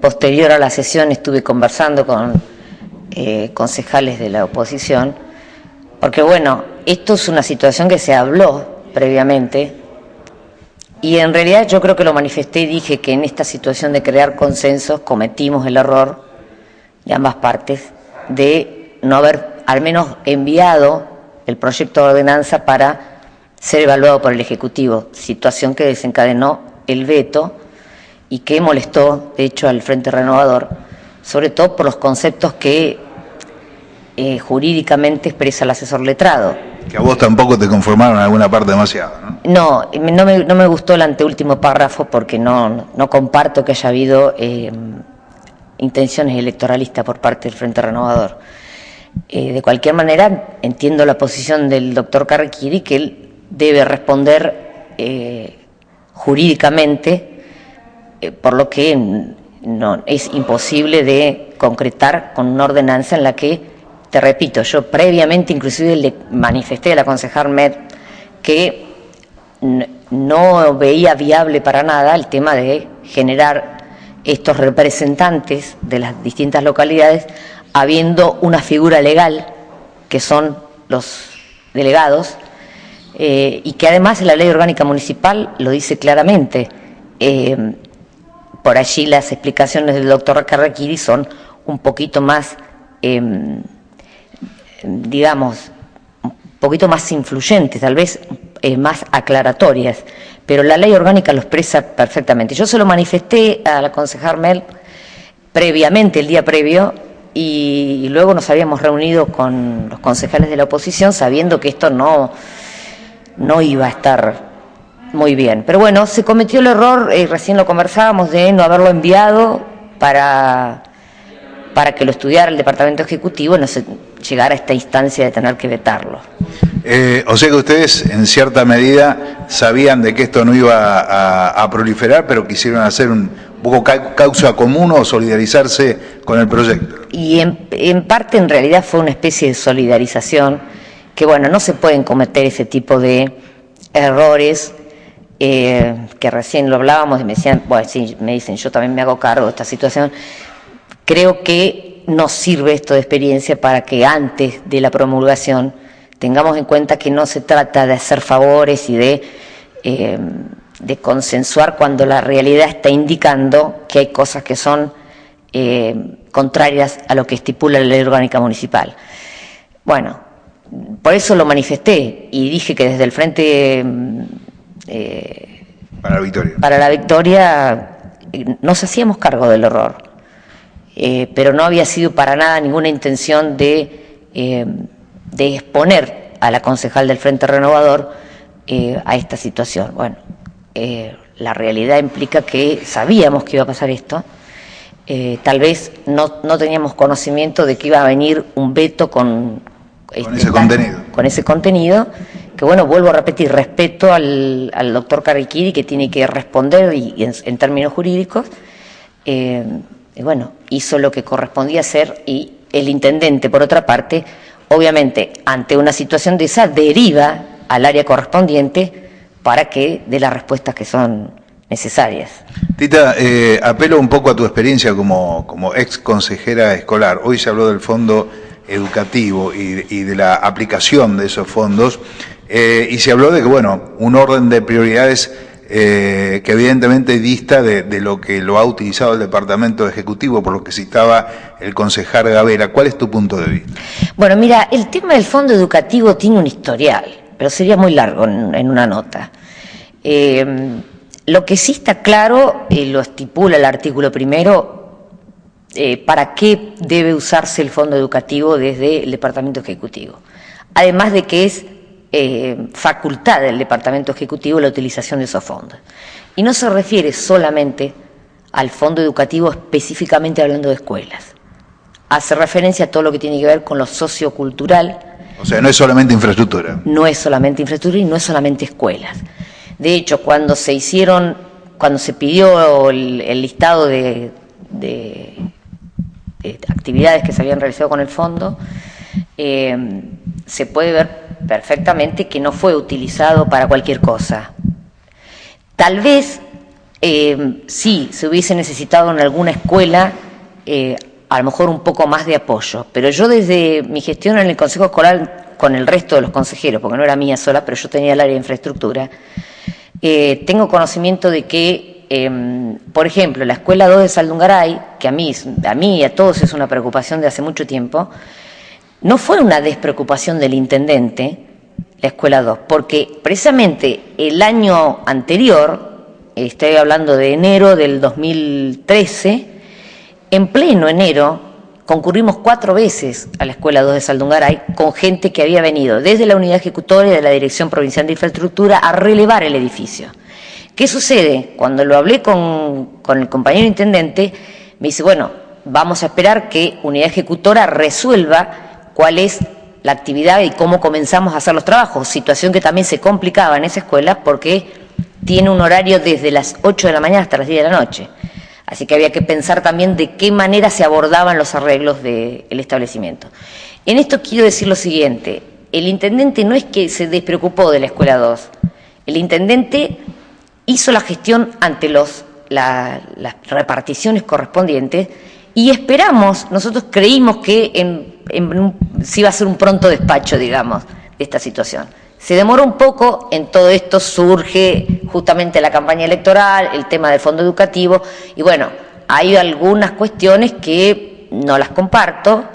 Posterior a la sesión estuve conversando con concejales de la oposición, porque bueno, esto es una situación que se habló previamente y en realidad yo creo que lo manifesté y dije que en esta situación de crear consensos cometimos el error de ambas partes de no haber al menos enviado el proyecto de ordenanza para ser evaluado por el Ejecutivo, situación que desencadenó el veto y que molestó, de hecho, al Frente Renovador, sobre todo por los conceptos que jurídicamente expresa el asesor letrado. Que a vos tampoco te conformaron en alguna parte demasiado, ¿no? No me gustó el anteúltimo párrafo porque no comparto que haya habido intenciones electoralistas por parte del Frente Renovador. De cualquier manera, entiendo la posición del doctor Carrequiri, que él debe responder jurídicamente, por lo que no es imposible de concretar con una ordenanza en la que, te repito, yo previamente inclusive le manifesté a la concejal Met que no veía viable para nada el tema de generar estos representantes de las distintas localidades habiendo una figura legal que son los delegados y que además la ley orgánica municipal lo dice claramente. Por allí las explicaciones del doctor Carrequiri son un poquito más, digamos, un poquito más influyentes, tal vez más aclaratorias, pero la ley orgánica lo expresa perfectamente. Yo se lo manifesté a la concejal Mel previamente, el día previo, y luego nos habíamos reunido con los concejales de la oposición sabiendo que esto no iba a estar muy bien. Pero bueno, se cometió el error, recién lo conversábamos, de no haberlo enviado para que lo estudiara el Departamento Ejecutivo y no se llegara a esta instancia de tener que vetarlo. O sea que ustedes, en cierta medida, sabían de que esto no iba a proliferar, pero quisieron hacer un poco causa común o solidarizarse con el proyecto. Y en parte, en realidad, fue una especie de solidarización, que bueno, no se pueden cometer ese tipo de errores, que recién lo hablábamos y me decían, bueno, sí, me dicen, yo también me hago cargo de esta situación. Creo que nos sirve esto de experiencia para que antes de la promulgación tengamos en cuenta que no se trata de hacer favores y de consensuar cuando la realidad está indicando que hay cosas que son contrarias a lo que estipula la ley orgánica municipal. Bueno, por eso lo manifesté y dije que desde el Frente para la Victoria nos hacíamos cargo del error, pero no había sido para nada ninguna intención de exponer a la concejal del Frente Renovador a esta situación. Bueno, la realidad implica que sabíamos que iba a pasar esto, tal vez no teníamos conocimiento de que iba a venir un veto con ese contenido, que bueno, vuelvo a repetir, respeto al doctor Carrequiri, que tiene que responder en términos jurídicos, y bueno, hizo lo que correspondía hacer, y el intendente, por otra parte, obviamente, ante una situación de esa, deriva al área correspondiente para que dé las respuestas que son necesarias. Tita, apelo un poco a tu experiencia como ex consejera escolar. Hoy se habló del fondo educativo y de la aplicación de esos fondos, y se habló de que, bueno, un orden de prioridades que evidentemente dista de lo que lo ha utilizado el Departamento Ejecutivo, por lo que citaba el concejal Gavera. ¿Cuál es tu punto de vista? Bueno, mira, el tema del fondo educativo tiene un historial, pero sería muy largo en una nota. Lo que sí está claro, lo estipula el artículo primero, para qué debe usarse el fondo educativo desde el Departamento Ejecutivo. Además de que es facultad del Departamento Ejecutivo la utilización de esos fondos. Y no se refiere solamente al fondo educativo específicamente hablando de escuelas. Hace referencia a todo lo que tiene que ver con lo sociocultural. O sea, no es solamente infraestructura. No es solamente infraestructura y no es solamente escuelas. De hecho, cuando se pidió el listado de actividades que se habían realizado con el fondo, se puede ver perfectamente que no fue utilizado para cualquier cosa. Tal vez sí, se hubiese necesitado en alguna escuela a lo mejor un poco más de apoyo, pero yo desde mi gestión en el Consejo Escolar con el resto de los consejeros, porque no era mía sola, pero yo tenía el área de infraestructura, tengo conocimiento de que, por ejemplo, la Escuela 2 de Saldungaray, que a mí y a todos es una preocupación de hace mucho tiempo, no fue una despreocupación del intendente, la Escuela 2, porque precisamente el año anterior, estoy hablando de enero del 2013, en pleno enero concurrimos 4 veces a la Escuela 2 de Saldungaray con gente que había venido desde la unidad ejecutoria de la Dirección Provincial de Infraestructura a relevar el edificio. ¿Qué sucede? Cuando lo hablé con el compañero intendente, me dice, bueno, vamos a esperar que unidad ejecutora resuelva cuál es la actividad y cómo comenzamos a hacer los trabajos, situación que también se complicaba en esa escuela porque tiene un horario desde las 8 de la mañana hasta las 10 de la noche. Así que había que pensar también de qué manera se abordaban los arreglos del establecimiento. En esto quiero decir lo siguiente, el intendente no es que se despreocupó de la Escuela 2, el intendente hizo la gestión ante las reparticiones correspondientes y esperamos, nosotros creímos que se iba a hacer un pronto despacho, digamos, de esta situación. Se demoró un poco, en todo esto surge justamente la campaña electoral, el tema del fondo educativo, y bueno, hay algunas cuestiones que no las comparto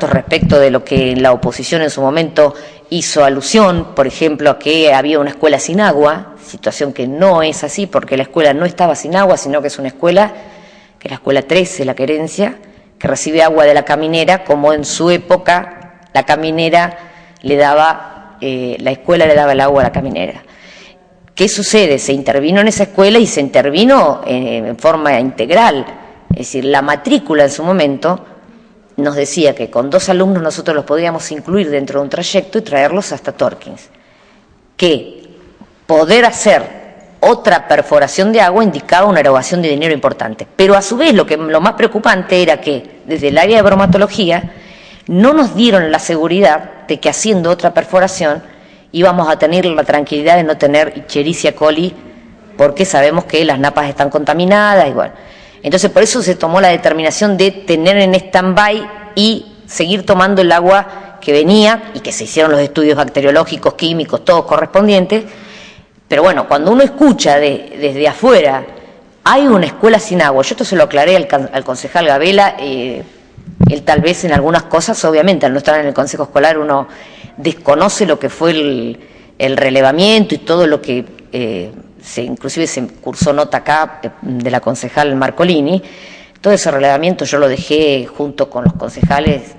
respecto de lo que la oposición en su momento hizo alusión, por ejemplo, a que había una escuela sin agua, situación que no es así, porque la escuela no estaba sin agua, sino que es una escuela, que es la escuela 13, La Querencia, que recibe agua de la caminera, como en su época la caminera la escuela le daba el agua a la caminera. ¿Qué sucede? Se intervino en esa escuela y se intervino en forma integral. Es decir, la matrícula en su momento nos decía que con 2 alumnos nosotros los podíamos incluir dentro de un trayecto y traerlos hasta Torkins. Que poder hacer otra perforación de agua indicaba una erogación de dinero importante. Pero a su vez lo más preocupante era que desde el área de bromatología no nos dieron la seguridad de que haciendo otra perforación íbamos a tener la tranquilidad de no tener Escherichia coli, porque sabemos que las napas están contaminadas y bueno. Entonces por eso se tomó la determinación de tener en stand-by y seguir tomando el agua que venía y que se hicieron los estudios bacteriológicos, químicos, todos correspondientes. Pero bueno, cuando uno escucha desde afuera, hay una escuela sin agua, yo esto se lo aclaré al concejal Gabela, él tal vez en algunas cosas, obviamente, al no estar en el Consejo Escolar, uno desconoce lo que fue el relevamiento y todo lo que inclusive se cursó nota acá de la concejal Marcolini. Todo ese relevamiento yo lo dejé junto con los concejales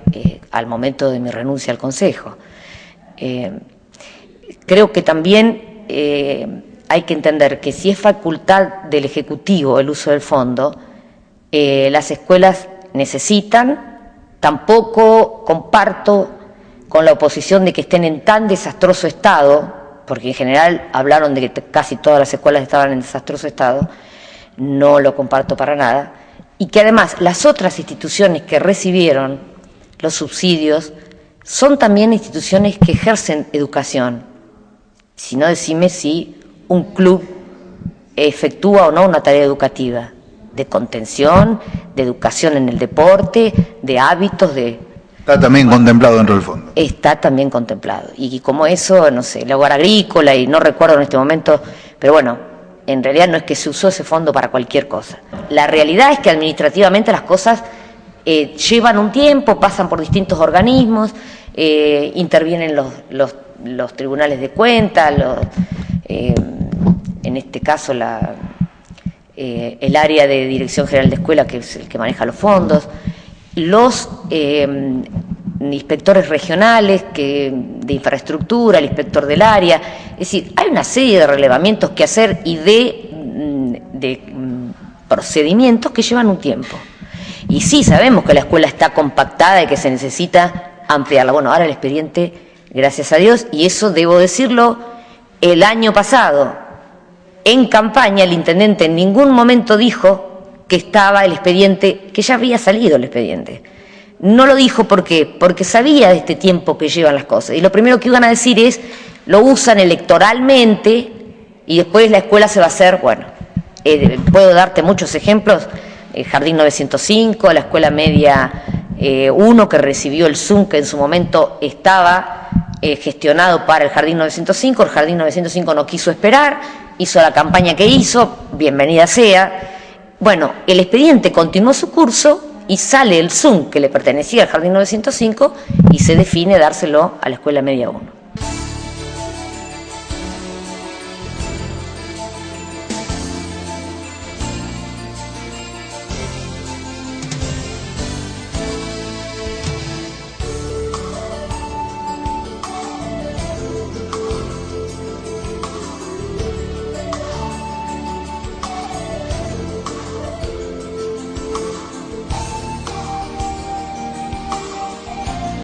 al momento de mi renuncia al Consejo. Creo que también hay que entender que si es facultad del Ejecutivo el uso del fondo, las escuelas necesitan. Tampoco comparto con la oposición de que estén en tan desastroso estado, porque en general hablaron de que casi todas las escuelas estaban en desastroso estado, no lo comparto para nada, y que además las otras instituciones que recibieron los subsidios son también instituciones que ejercen educación. Si no, decime si un club efectúa o no una tarea educativa, de contención, de educación en el deporte, de hábitos, Está también contemplado dentro del fondo. Está también contemplado. Y como eso, no sé, el hogar agrícola, y no recuerdo en este momento, pero bueno, en realidad no es que se usó ese fondo para cualquier cosa. La realidad es que administrativamente las cosas llevan un tiempo, pasan por distintos organismos, intervienen los tribunales de cuentas, en este caso el área de Dirección General de Escuela, que es el que maneja los fondos, los inspectores regionales de infraestructura, el inspector del área. Es decir, hay una serie de relevamientos que hacer y de procedimientos que llevan un tiempo. Y sí, sabemos que la escuela está compactada y que se necesita ampliarla. Bueno, ahora el expediente, gracias a Dios, y eso debo decirlo, el año pasado, en campaña, el intendente en ningún momento dijo que estaba el expediente, que ya había salido el expediente. No lo dijo ¿por qué? Porque sabía de este tiempo que llevan las cosas. Y lo primero que iban a decir es, lo usan electoralmente y después la escuela se va a hacer, bueno, puedo darte muchos ejemplos, Jardín 905, la Escuela Media 1, que recibió el Zoom, que en su momento estaba gestionado para el Jardín 905, el Jardín 905 no quiso esperar, hizo la campaña que hizo, bienvenida sea. Bueno, el expediente continuó su curso y sale el Zoom que le pertenecía al Jardín 905 y se define dárselo a la Escuela Media 1.